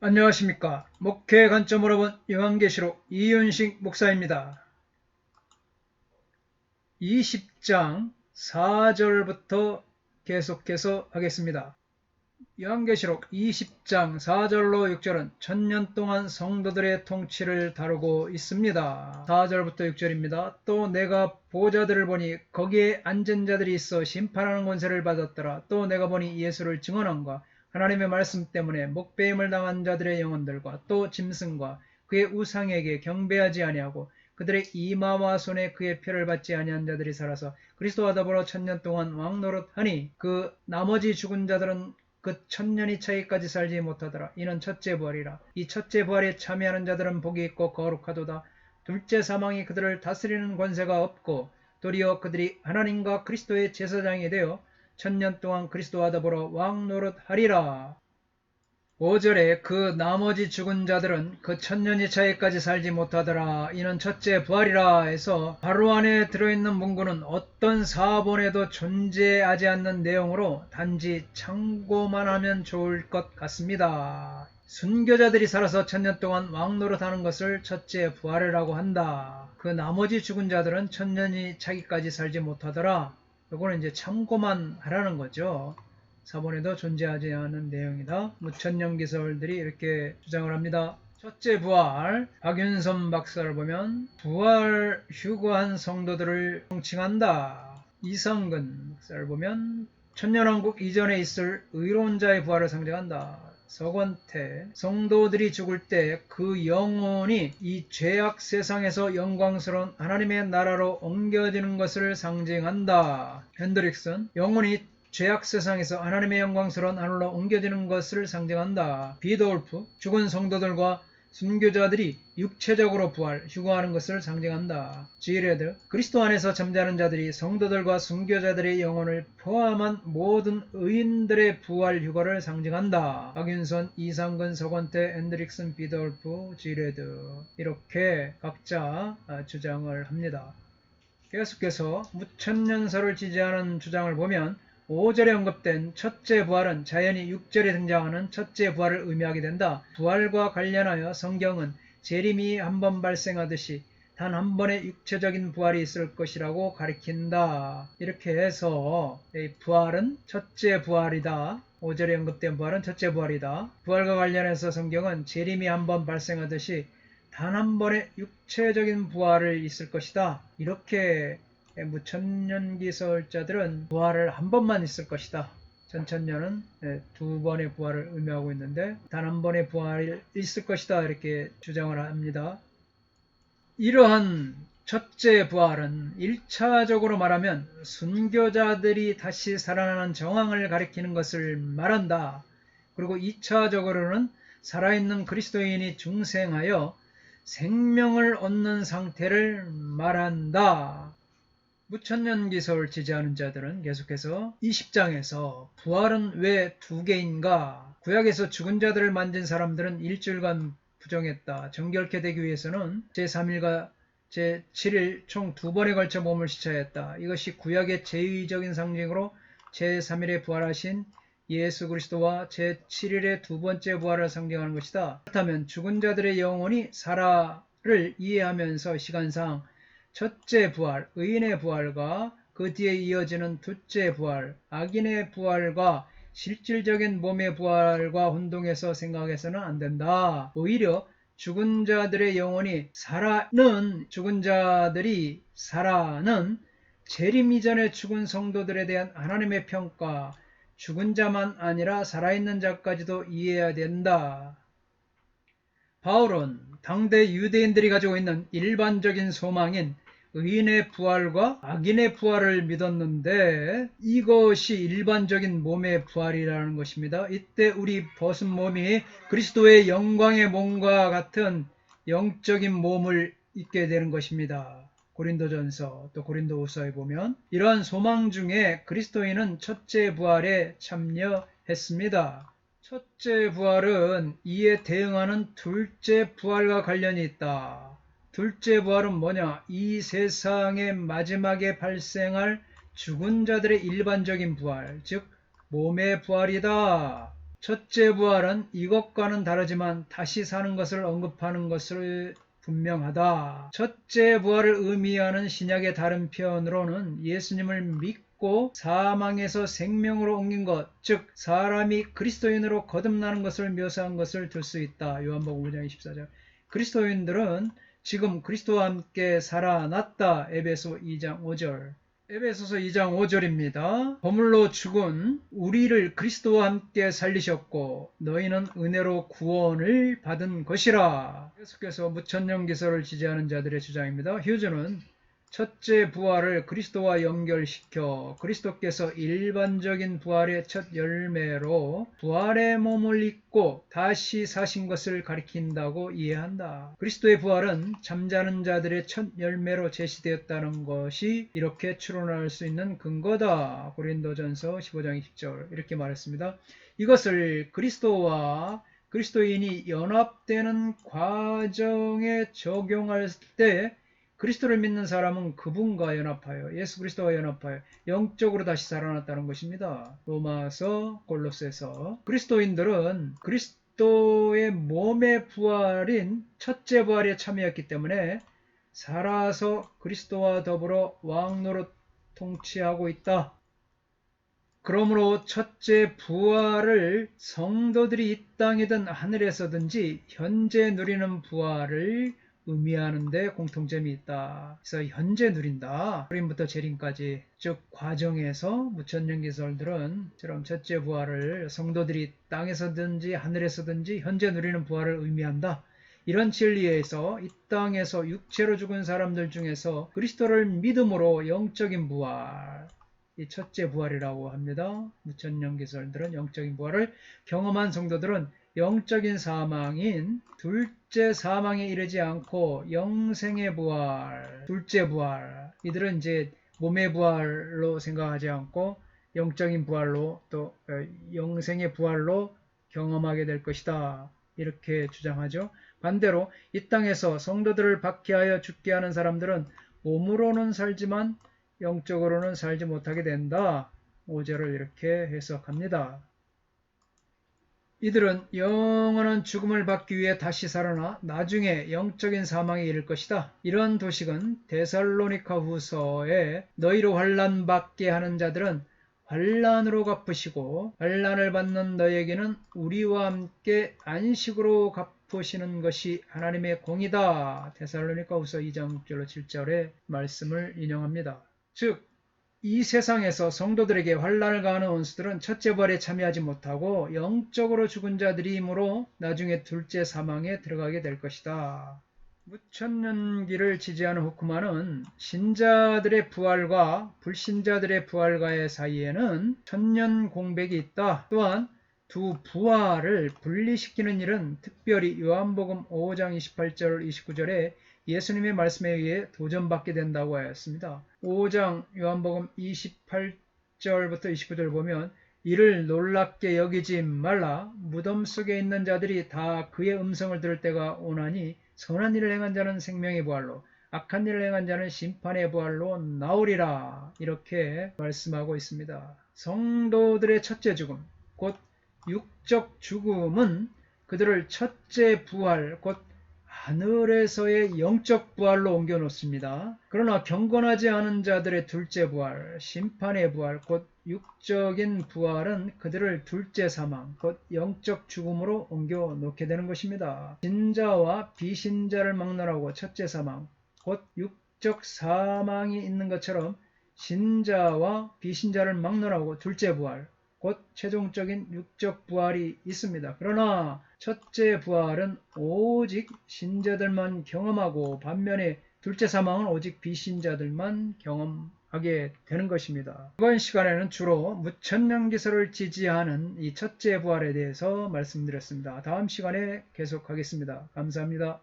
안녕하십니까. 목회 관점으로 본 요한계시록 이윤식 목사입니다. 20장 4절부터 계속해서 하겠습니다. 요한계시록 20장 4절로 6절은 천년 동안 성도들의 통치를 다루고 있습니다. 4절부터 6절입니다. 또 내가 보좌들을 보니 거기에 앉은 자들이 있어 심판하는 권세를 받았더라. 또 내가 보니 예수를 증언함과 하나님의 말씀 때문에 목배임을 당한 자들의 영혼들과 또 짐승과 그의 우상에게 경배하지 아니하고 그들의 이마와 손에 그의 표를 받지 아니한 자들이 살아서 그리스도와 더불어 천년 동안 왕노릇하니 그 나머지 죽은 자들은 그 천년이 차기까지 살지 못하더라. 이는 첫째 부활이라. 이 첫째 부활에 참여하는 자들은 복이 있고 거룩하도다. 둘째 사망이 그들을 다스리는 권세가 없고 도리어 그들이 하나님과 그리스도의 제사장이 되어 천년 동안 그리스도와 더불어 왕노릇하리라. 5절에 그 나머지 죽은 자들은 그 천년이 차이까지 살지 못하더라. 이는 첫째 부활이라 해서 바로 안에 들어있는 문구는 어떤 사본에도 존재하지 않는 내용으로 단지 참고만 하면 좋을 것 같습니다. 순교자들이 살아서 천년 동안 왕노릇하는 것을 첫째 부활이라고 한다. 그 나머지 죽은 자들은 천년이 차기까지 살지 못하더라. 이거는 이제 참고만 하라는 거죠. 사본에도 존재하지 않은 내용이다. 무천년기설들이 이렇게 주장을 합니다. 첫째 부활, 박윤선 박사를 보면 부활 휴거한 성도들을 통칭한다. 이성근 박사를 보면 천년왕국 이전에 있을 의로운 자의 부활을 상징한다. 서건태, 성도들이 죽을 때 그 영혼이 이 죄악 세상에서 영광스러운 하나님의 나라로 옮겨지는 것을 상징한다. 핸드릭슨, 영혼이 죄악 세상에서 하나님의 영광스러운 하늘로 옮겨지는 것을 상징한다. 비도울프, 죽은 성도들과 순교자들이 육체적으로 부활, 휴거하는 것을 상징한다. 지레드, 그리스도 안에서 잠자는 자들이 성도들과 순교자들의 영혼을 포함한 모든 의인들의 부활, 휴거를 상징한다. 박윤선, 이상근, 서건태, 앤드릭슨, 비도울프, 지레드 이렇게 각자 주장을 합니다. 계속해서 무천년설을 지지하는 주장을 보면 5절에 언급된 첫째 부활은 자연히 6절에 등장하는 첫째 부활을 의미하게 된다. 부활과 관련하여 성경은 재림이 한 번 발생하듯이 단 한 번의 육체적인 부활이 있을 것이라고 가리킨다. 이렇게 해서 이 부활은 첫째 부활이다. 5절에 언급된 부활은 첫째 부활이다. 부활과 관련해서 성경은 재림이 한 번 발생하듯이 단 한 번의 육체적인 부활을 있을 것이다. 이렇게 무천년기설자들은 부활을 한 번만 있을 것이다. 전천년은 두 번의 부활을 의미하고 있는데 단 한 번의 부활이 있을 것이다. 이렇게 주장을 합니다. 이러한 첫째 부활은 1차적으로 말하면 순교자들이 다시 살아나는 정황을 가리키는 것을 말한다. 그리고 2차적으로는 살아있는 그리스도인이 중생하여 생명을 얻는 상태를 말한다. 무천년기설을 지지하는 자들은 계속해서 20장에서 부활은 왜 두 개인가? 구약에서 죽은 자들을 만진 사람들은 일주일간 부정했다. 정결케 되기 위해서는 제3일과 제7일 총 두 번에 걸쳐 몸을 씻어야 했다. 이것이 구약의 제의적인 상징으로 제3일에 부활하신 예수 그리스도와 제7일의 두 번째 부활을 상징하는 것이다. 그렇다면 죽은 자들의 영혼이 살아를 이해하면서 시간상 첫째 부활, 의인의 부활과 그 뒤에 이어지는 둘째 부활, 악인의 부활과 실질적인 몸의 부활과 혼동해서 생각해서는 안 된다. 오히려 죽은 자들의 영혼이 죽은 자들이 살아는 재림 이전의 죽은 성도들에 대한 하나님의 평가, 죽은 자만 아니라 살아있는 자까지도 이해해야 된다. 바울은 당대 유대인들이 가지고 있는 일반적인 소망인 의인의 부활과 악인의 부활을 믿었는데 이것이 일반적인 몸의 부활이라는 것입니다. 이때 우리 벗은 몸이 그리스도의 영광의 몸과 같은 영적인 몸을 입게 되는 것입니다. 고린도전서 또 고린도후서에 보면 이러한 소망 중에 그리스도인은 첫째 부활에 참여했습니다. 첫째 부활은 이에 대응하는 둘째 부활과 관련이 있다. 둘째 부활은 뭐냐? 이 세상의 마지막에 발생할 죽은 자들의 일반적인 부활, 즉 몸의 부활이다. 첫째 부활은 이것과는 다르지만 다시 사는 것을 언급하는 것을 분명하다. 첫째 부활을 의미하는 신약의 다른 표현으로는 예수님을 믿고 사망에서 생명으로 옮긴 것, 즉 사람이 그리스도인으로 거듭나는 것을 묘사한 것을 들 수 있다. 요한복음 5장 24절. 그리스도인들은 지금 그리스도와 함께 살아났다. 에베소 2장 5절. 에베소서 2장 5절입니다. 허물로 죽은 우리를 그리스도와 함께 살리셨고 너희는 은혜로 구원을 받은 것이라. 계속해서 무천년기설을 지지하는 자들의 주장입니다. 휴즈는 첫째 부활을 그리스도와 연결시켜 그리스도께서 일반적인 부활의 첫 열매로 부활의 몸을 입고 다시 사신 것을 가리킨다고 이해한다. 그리스도의 부활은 잠자는 자들의 첫 열매로 제시되었다는 것이 이렇게 추론할 수 있는 근거다. 고린도전서 15장 20절 이렇게 말했습니다. 이것을 그리스도와 그리스도인이 연합되는 과정에 적용할 때 그리스도를 믿는 사람은 그분과 연합하여 예수 그리스도와 연합하여 영적으로 다시 살아났다는 것입니다. 로마서 골로새서. 그리스도인들은 그리스도의 몸의 부활인 첫째 부활에 참여했기 때문에 살아서 그리스도와 더불어 왕노릇 통치하고 있다. 그러므로 첫째 부활을 성도들이 이 땅이든 하늘에서든지 현재 누리는 부활을 의미하는데 공통점이 있다. 그래서 현재 누린다. 어림부터 재림까지, 즉 과정에서 무천년기설들은 처럼 첫째 부활을 성도들이 땅에서든지 하늘에서든지 현재 누리는 부활을 의미한다. 이런 진리에서 이 땅에서 육체로 죽은 사람들 중에서 그리스도를 믿음으로 영적인 부활, 이 첫째 부활이라고 합니다. 무천년기설들은 영적인 부활을 경험한 성도들은 영적인 사망인 둘째 사망에 이르지 않고 영생의 부활, 둘째 부활, 이들은 이제 몸의 부활로 생각하지 않고 영적인 부활로 또 영생의 부활로 경험하게 될 것이다. 이렇게 주장하죠. 반대로 이 땅에서 성도들을 박해하여 죽게 하는 사람들은 몸으로는 살지만 영적으로는 살지 못하게 된다. 5절을 이렇게 해석합니다. 이들은 영원한 죽음을 받기 위해 다시 살아나 나중에 영적인 사망에 이를 것이다. 이런 도식은 데살로니가 후서에 너희로 환난 받게 하는 자들은 환난으로 갚으시고 환난을 받는 너희에게는 우리와 함께 안식으로 갚으시는 것이 하나님의 공이다. 데살로니가 후서 2장 6절로 7절의 말씀을 인용합니다. 즉 이 세상에서 성도들에게 환난을 가하는 원수들은 첫째 부활에 참여하지 못하고 영적으로 죽은 자들이므로 나중에 둘째 사망에 들어가게 될 것이다. 무천년기를 지지하는 후크만은 신자들의 부활과 불신자들의 부활과의 사이에는 천년 공백이 있다. 또한 두 부활을 분리시키는 일은 특별히 요한복음 5장 28절 29절에 예수님의 말씀에 의해 도전받게 된다고 하였습니다. 5장 요한복음 28절부터 29절 보면 이를 놀랍게 여기지 말라. 무덤 속에 있는 자들이 다 그의 음성을 들을 때가 오나니 선한 일을 행한 자는 생명의 부활로 악한 일을 행한 자는 심판의 부활로 나오리라. 이렇게 말씀하고 있습니다. 성도들의 첫째 죽음, 곧 육적 죽음은 그들을 첫째 부활, 곧 하늘에서의 영적 부활로 옮겨 놓습니다. 그러나 경건하지 않은 자들의 둘째 부활, 심판의 부활, 곧 육적인 부활은 그들을 둘째 사망, 곧 영적 죽음으로 옮겨 놓게 되는 것입니다. 신자와 비신자를 막론하고 첫째 사망, 곧 육적 사망이 있는 것처럼 신자와 비신자를 막론하고 둘째 부활, 곧 최종적인 육적 부활이 있습니다. 그러나 첫째 부활은 오직 신자들만 경험하고 반면에 둘째 사망은 오직 비신자들만 경험하게 되는 것입니다. 이번 시간에는 주로 무천년기설을 지지하는 이 첫째 부활에 대해서 말씀드렸습니다. 다음 시간에 계속하겠습니다. 감사합니다.